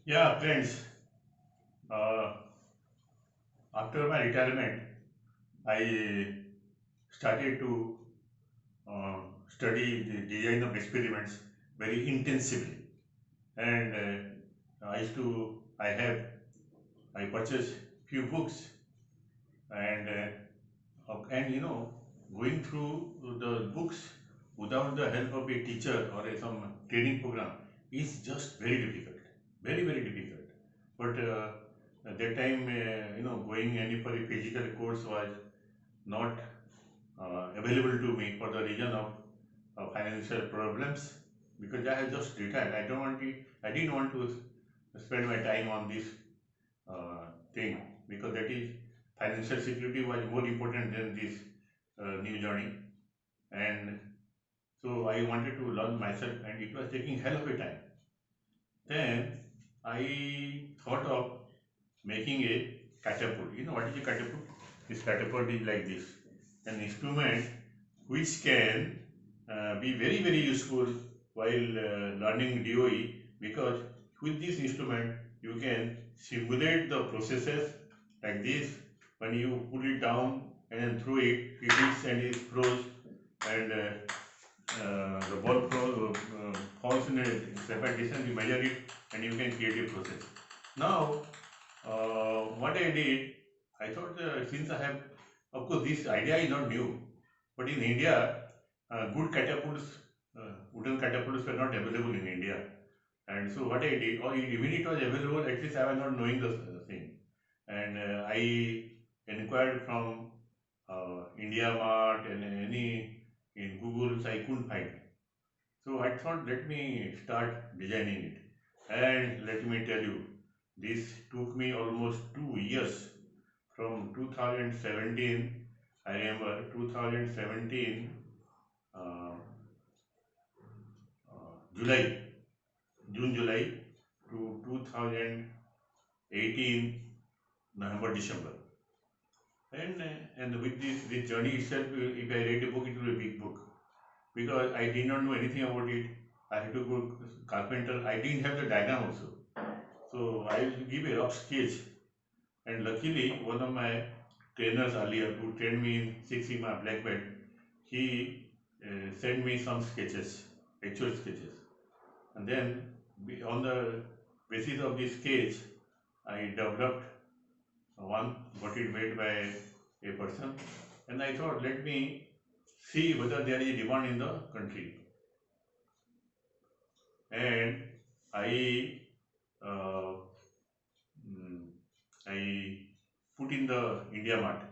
Yeah, friends. Uh, After my retirement, I started to study the design of experiments very intensively, and I purchased few books, and going through the books without the help of a teacher or some training program is just very difficult, very difficult. But at that time, going any for a physical course was not available to me for the reason of financial problems, because I had just retired. I didn't want to spend my time on this thing, because that is financial security was more important than this new journey. And so I wanted to learn myself, and it was taking hell of a time. Then I thought of making a catapult. You know what is a catapult? This catapult is like this, an instrument which can be very useful while learning DOE, because with this instrument you can simulate the processes like this. When you pull it down and then throw it, it hits and it throws, and the ball falls in a separate distance, you measure it, and you can create a process. Now, what I did, I thought, since I have, of course, this idea is not new, but in India, good catapults, wooden catapults were not available in India. And so what I did, or even it was available, at least I was not knowing the thing. And I inquired from India Mart and any in Google, so I couldn't find. So I thought, let me start designing it. And let me tell you, this took me almost 2 years, from 2017. I remember 2017 uh, July, June, July to 2018 November, December. And with this journey itself, if I read a book, it will be a big book, because I did not know anything about it. I had to go carpenter. I didn't have the diagram also. So I will give a rough sketch. And luckily, one of my trainers earlier, who trained me in Six Sigma Black Belt, he sent me some sketches, actual sketches. And then, on the basis of this sketch, I developed one, got it made by a person. And I thought, let me see whether there is a demand in the country. And I uh, mm, I put in the India Mart,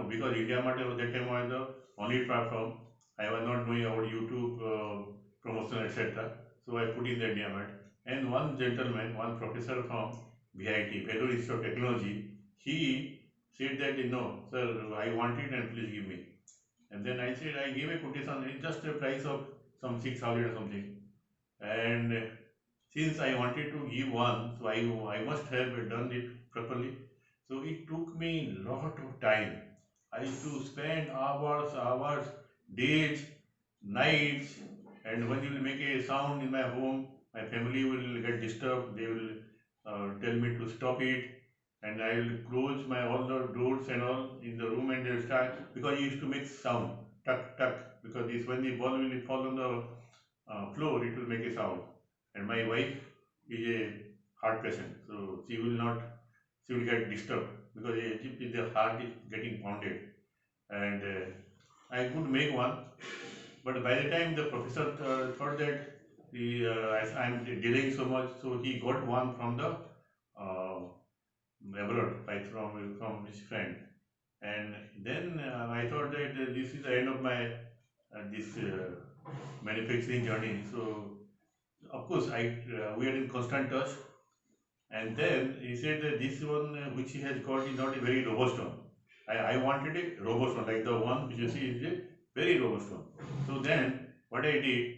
because India Mart at that time was the only platform. I was not knowing about YouTube promotion, etc. So I put in the India Mart, and one gentleman, one professor from VIT, Vellore Institute of Technology, he said that, sir, I want it and please give me. And then I said, I gave a quotation, it's just a price of some 6,000 or something. And since I wanted to give one, so I must have done it properly. So it took me lot of time. I used to spend hours, days, nights, and when you will make a sound in my home, my family will get disturbed. They will tell me to stop it, and I will close my all the doors and all in the room, and they will start, because I used to make sound, tuck tuck, because this, when the ball will fall on the floor, it will make a sound. And my wife is a heart patient, so she will get disturbed, because if the heart is getting pounded. And I could make one, but by the time the professor thought that as I'm delaying so much, so he got one from the uh, abroad, like from his friend. And then I thought that this is the end of my this manufacturing journey. So of course, we are in constant touch. And then he said that this one which he has got is not a very robust one. I wanted a robust one, like the one which you see is a very robust one. So then what I did,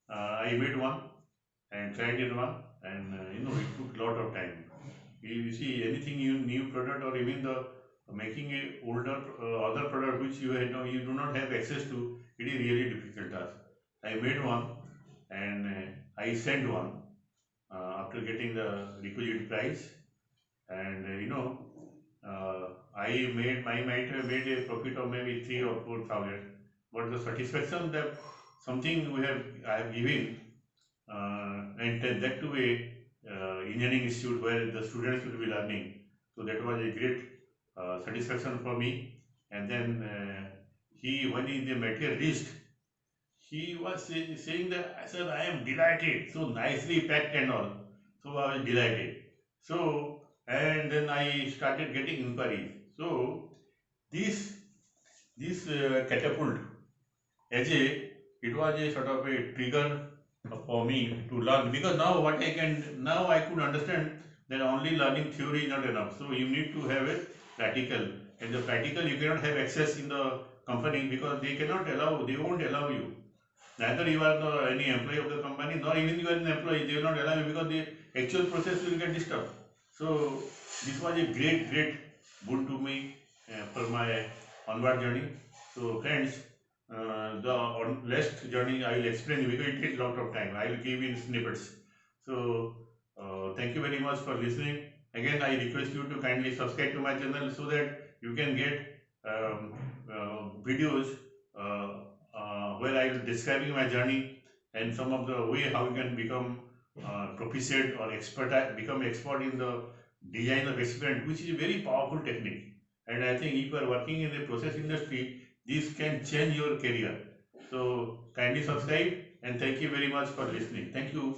I made one and tried it one, and it took a lot of time. You see, anything new product, or even the making a older other product which you do not have access to, it is really difficult task. I made one, and I sent one. after getting the requisite price, and I might have made a profit of maybe 3 or 4 thousand, but the satisfaction that something I have given, and that to a engineering institute where the students will be learning. So that was a great satisfaction for me. And then when the material reached, he was saying that, I said, I am delighted, so nicely packed and all. So I was delighted. So, and then I started getting inquiries. So this catapult, as a it was a sort of a trigger for me to learn, because now I could understand that only learning theory is not enough. So you need to have a practical, and the practical you cannot have access in the company, because they won't allow you. Neither you are any employee of the company, nor even you are an employee. They will not allow you, because the actual process will get disturbed. So this was a great boon to me for my onward journey. So friends, the last journey I will explain you, because it takes a lot of time. I will give in snippets. So thank you very much for listening. Again, I request you to kindly subscribe to my channel, so that you can get videos where I will describing my journey, and some of the way how you can become proficient or become expert in the design of experiment, which is a very powerful technique. And I think if you are working in the process industry, this can change your career. So kindly subscribe, and thank you very much for listening. Thank you.